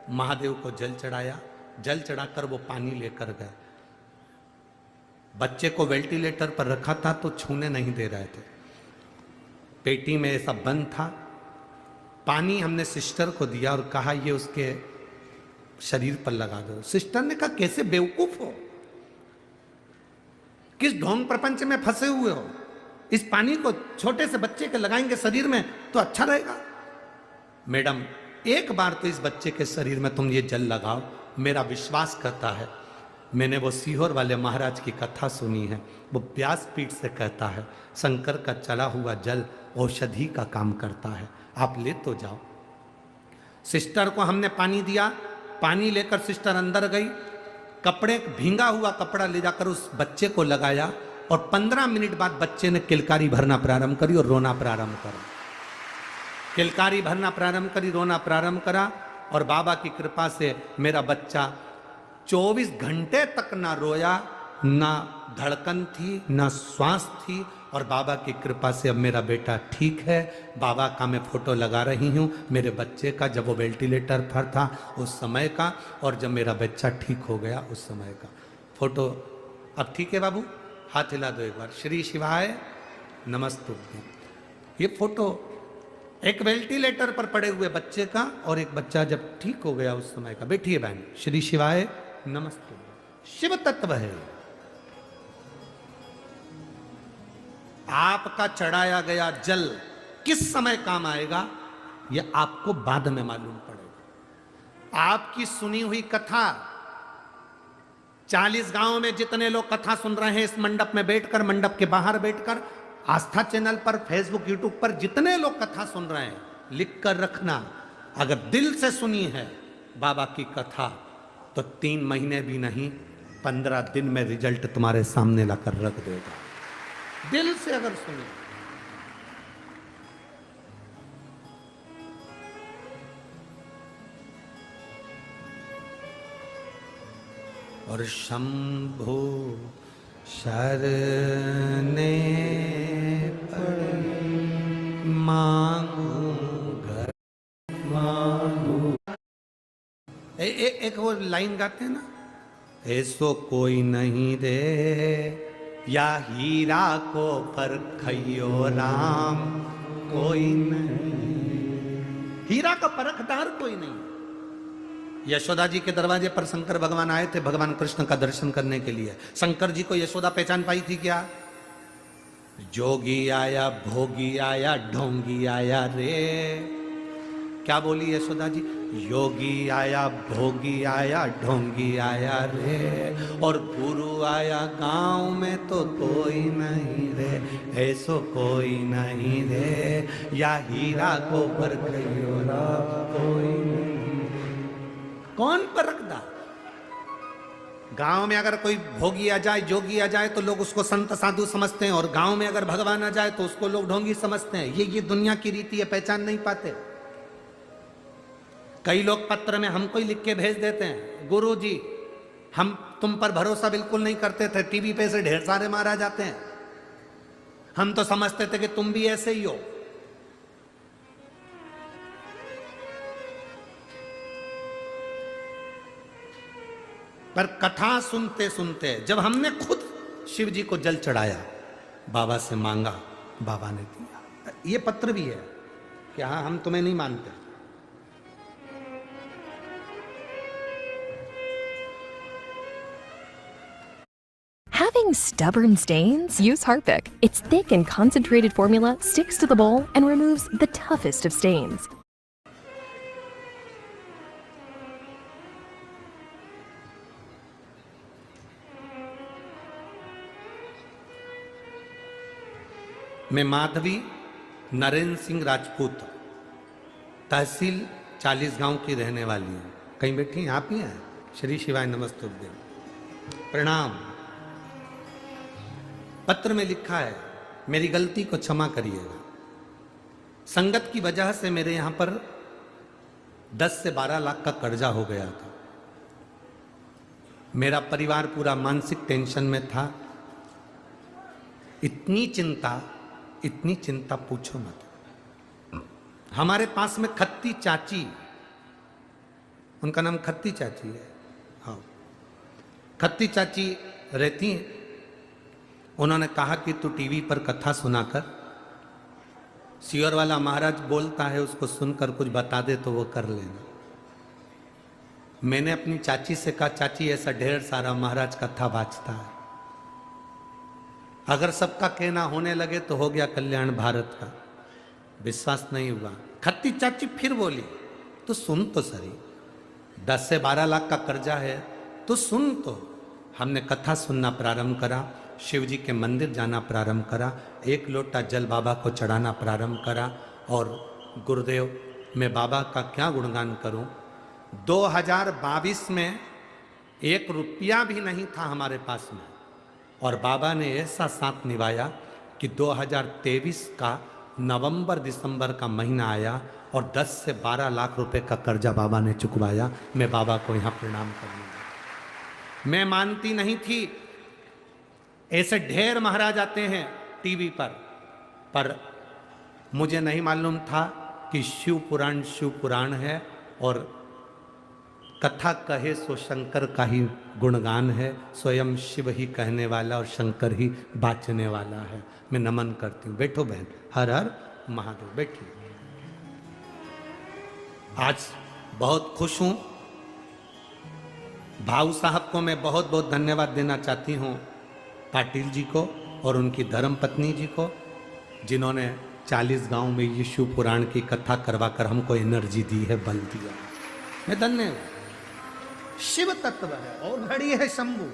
महादेव को जल चढ़ाया, जल चढ़ाकर वो पानी लेकर गए। बच्चे को वेंटिलेटर पर रखा था तो छूने नहीं दे रहे थे, पेटी में ऐसा बंद था। पानी हमने सिस्टर को दिया और कहा ये उसके शरीर पर लगा दो। सिस्टर ने कहा कैसे बेवकूफ हो, किस ढोंग प्रपंच में फंसे हुए हो, इस पानी को छोटे से बच्चे के लगाएंगे शरीर में तो अच्छा रहेगा। मैडम एक बार तो इस बच्चे के शरीर में तुम ये जल लगाओ, मेरा विश्वास करता है। मैंने वो सीहोर वाले महाराज की कथा सुनी है, वो व्यासपीठ से कहता है शंकर का चला हुआ जल औषधि का काम करता है, आप ले तो जाओ। सिस्टर को हमने पानी दिया, पानी लेकर सिस्टर अंदर गई, कपड़े भींगा हुआ कपड़ा ले जाकर उस बच्चे को लगाया और 15 मिनट बाद बच्चे ने किलकारी भरना प्रारंभ करी और रोना प्रारंभ करा। किलकारी भरना प्रारंभ करी, रोना प्रारंभ करा और बाबा की कृपा से मेरा बच्चा 24 घंटे तक ना रोया, ना धड़कन थी, ना श्वास थी और बाबा की कृपा से अब मेरा बेटा ठीक है। बाबा का मैं फोटो लगा रही हूँ मेरे बच्चे का, जब वो वेंटिलेटर पर था उस समय का और जब मेरा बच्चा ठीक हो गया उस समय का फोटो। अब ठीक है बाबू, हाथ हिला दो एक बार, श्री शिवाय नमस्तुभ्यं। ये फोटो एक वेंटिलेटर पर पड़े हुए बच्चे का और एक बच्चा जब ठीक हो गया उस समय का। बैठिए बहन, श्री शिवाय नमस्तुभ्यं। शिव तत्व है, आपका चढ़ाया गया जल किस समय काम आएगा यह आपको बाद में मालूम पड़ेगा। आपकी सुनी हुई कथा 40 गांवों में जितने लोग कथा सुन रहे हैं इस मंडप में बैठकर, मंडप के बाहर बैठकर, आस्था चैनल पर, फेसबुक, यूट्यूब पर जितने लोग कथा सुन रहे हैं, लिख कर रखना, अगर दिल से सुनी है बाबा की कथा तो 3 महीने भी नहीं 15 दिन में रिजल्ट तुम्हारे सामने लाकर रख देगा। दिल से अगर सुनी। और शंभो शरणे पड़ मांगू घर मांगू। एक वो लाइन गाते हैं ना, ऐसो कोई नहीं रे या हीरा को परखियो राम कोई नहीं। हीरा का परखदार कोई नहीं। यशोदा जी के दरवाजे पर शंकर भगवान आए थे भगवान कृष्ण का दर्शन करने के लिए। शंकर जी को यशोदा पहचान पाई थी क्या? जोगी आया, भोगी आया, ढोंगी आया रे। क्या बोली यशोदा जी? योगी आया, भोगी आया, ढोंगी आया रे, और गुरु आया गांव में तो कोई नहीं रे, ऐसो कोई नहीं रे, या हीरा को परखियो राम कोई नहीं। कौन परखदा? गांव में अगर कोई भोगी आ जाए, जोगी आ जाए तो लोग उसको संत साधु समझते हैं, और गांव में अगर भगवान आ जाए तो उसको लोग ढोंगी समझते हैं। ये दुनिया की रीति है, पहचान नहीं पाते। कई लोग पत्र में हमको ही लिख के भेज देते हैं, गुरु जी हम तुम पर भरोसा बिल्कुल नहीं करते थे, टीवी पे से ढेर सारे मारा जाते हैं, हम तो समझते थे कि तुम भी ऐसे ही हो। पर कथा सुनते सुनते जब हमने खुद शिव जी को जल चढ़ाया, बाबा से मांगा, बाबा ने दिया। ये पत्र भी है कि हाँ हम तुम्हें नहीं मानते। Having stubborn stains? Use Harpic. Its thick and concentrated formula sticks to the bowl and removes the toughest of stains. मैं माधवी नरेंद्र सिंह राजपूत, तहसील 40 गांव की रहने वाली हूँ। कहीं बैठी आप ही हैं? श्री शिवाय नमस्तुभ्यं, प्रणाम। पत्र में लिखा है, मेरी गलती को क्षमा करिएगा। संगत की वजह से मेरे यहां पर 10 से 12 लाख का कर्जा हो गया था। मेरा परिवार पूरा मानसिक टेंशन में था। इतनी चिंता पूछो मत। हमारे पास में खत्ती चाची उनका नाम खत्ती चाची है। हाँ, खत्ती चाची रहती हैं। उन्होंने कहा कि तू टीवी पर कथा सुनाकर, सियोर वाला महाराज बोलता है उसको सुनकर कुछ बता दे तो वो कर लेना। मैंने अपनी चाची से कहा, चाची ऐसा ढेर सारा महाराज कथा बाजता है, अगर सबका कहना होने लगे तो हो गया कल्याण भारत का। विश्वास नहीं हुआ। खत्ती चाची फिर बोली, तो सुन तो सही, 10 से 12 लाख का कर्जा है तो सुन तो। हमने कथा सुनना प्रारंभ करा, शिव जी के मंदिर जाना प्रारंभ करा, 1 लोटा जल बाबा को चढ़ाना प्रारंभ करा। और गुरुदेव, मैं बाबा का क्या गुणगान करूं। 2022 में 1 रुपया भी नहीं था हमारे पास में, और बाबा ने ऐसा साथ निभाया कि 2023 का नवंबर दिसंबर का महीना आया और 10 से 12 लाख रुपए का कर्जा बाबा ने चुकवाया। मैं बाबा को यहाँ प्रणाम करूँगा। मैं मानती नहीं थी, ऐसे ढेर महाराज आते हैं टीवी पर मुझे नहीं मालूम था कि शिव पुराण है और कथा कहे सो शंकर का ही गुणगान है। स्वयं शिव ही कहने वाला और शंकर ही बाचने वाला है। मैं नमन करती हूँ। बैठो बहन, हर हर महादेव, बैठिए। आज बहुत खुश हूं। भाऊ साहब को मैं बहुत बहुत धन्यवाद देना चाहती हूँ, पाटिल जी को और उनकी धर्म पत्नी जी को, जिन्होंने 40 गांव में ये शिव पुराण की कथा करवाकर हमको एनर्जी दी है, बल दिया। मैं धन्य हूं। शिव तत्व है और घड़ी है शंभु।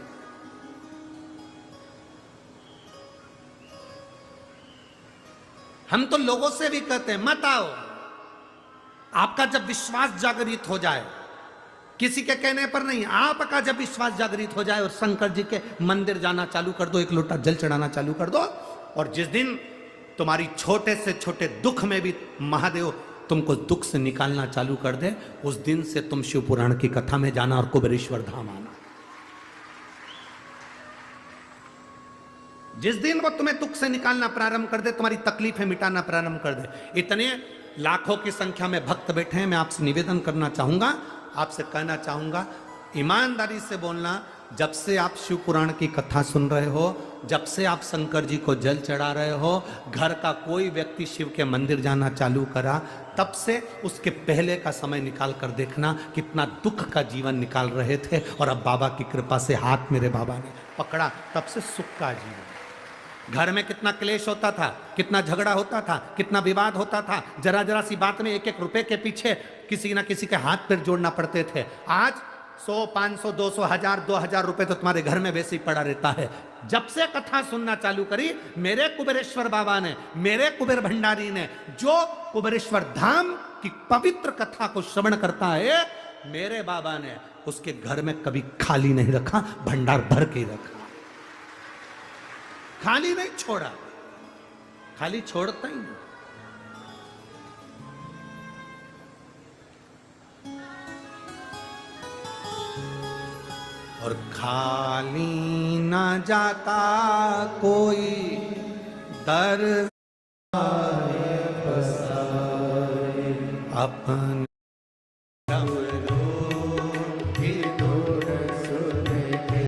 हम तो लोगों से भी कहते हैं मत आओ। आपका जब विश्वास जागृत हो जाए, किसी के कहने पर नहीं, आपका जब विश्वास जागृत हो जाए और शंकर जी के मंदिर जाना चालू कर दो, 1 लोटा जल चढ़ाना चालू कर दो, और जिस दिन तुम्हारी छोटे से छोटे दुख में भी महादेव तुमको दुख से निकालना चालू कर दे, उस दिन से तुम शिव पुराण की कथा में जाना और कुबेरेश्वर धाम आना। जिस दिन वो तुम्हें दुख से निकालना प्रारंभ कर दे, तुम्हारी तकलीफें मिटाना प्रारंभ कर दे। इतने लाखों की संख्या में भक्त बैठे हैं। मैं आपसे निवेदन करना चाहूंगा, आपसे कहना चाहूंगा, ईमानदारी से बोलना। जब से आप शिव पुराण की कथा सुन रहे हो, जब से आप शंकर जी को जल चढ़ा रहे हो, घर का कोई व्यक्ति शिव के मंदिर जाना चालू करा, तब से उसके पहले का समय निकाल कर देखना कितना दुख का जीवन निकाल रहे थे, और अब बाबा की कृपा से हाथ मेरे बाबा ने पकड़ा, तब से सुख का जीवन। घर में कितना क्लेश होता था, कितना झगड़ा होता था, कितना विवाद होता था, जरा जरा सी बात में 1-1 रुपए के पीछे किसी ना किसी के हाथ पैर जोड़ना पड़ते थे। आज 100, 500, 200, 1000, 2000 रुपए तो तुम्हारे घर में वैसे ही पड़ा रहता है। जब से कथा सुनना चालू करी, मेरे कुबेरेश्वर बाबा ने, मेरे कुबेर भंडारी ने, जो कुबेरेश्वर धाम की पवित्र कथा को श्रवण करता है, मेरे बाबा ने उसके घर में कभी खाली नहीं रखा, भंडार भर के रखा, खाली नहीं छोड़ा, खाली छोड़ता ही नहीं। और खाली ना जाता कोई दर अपने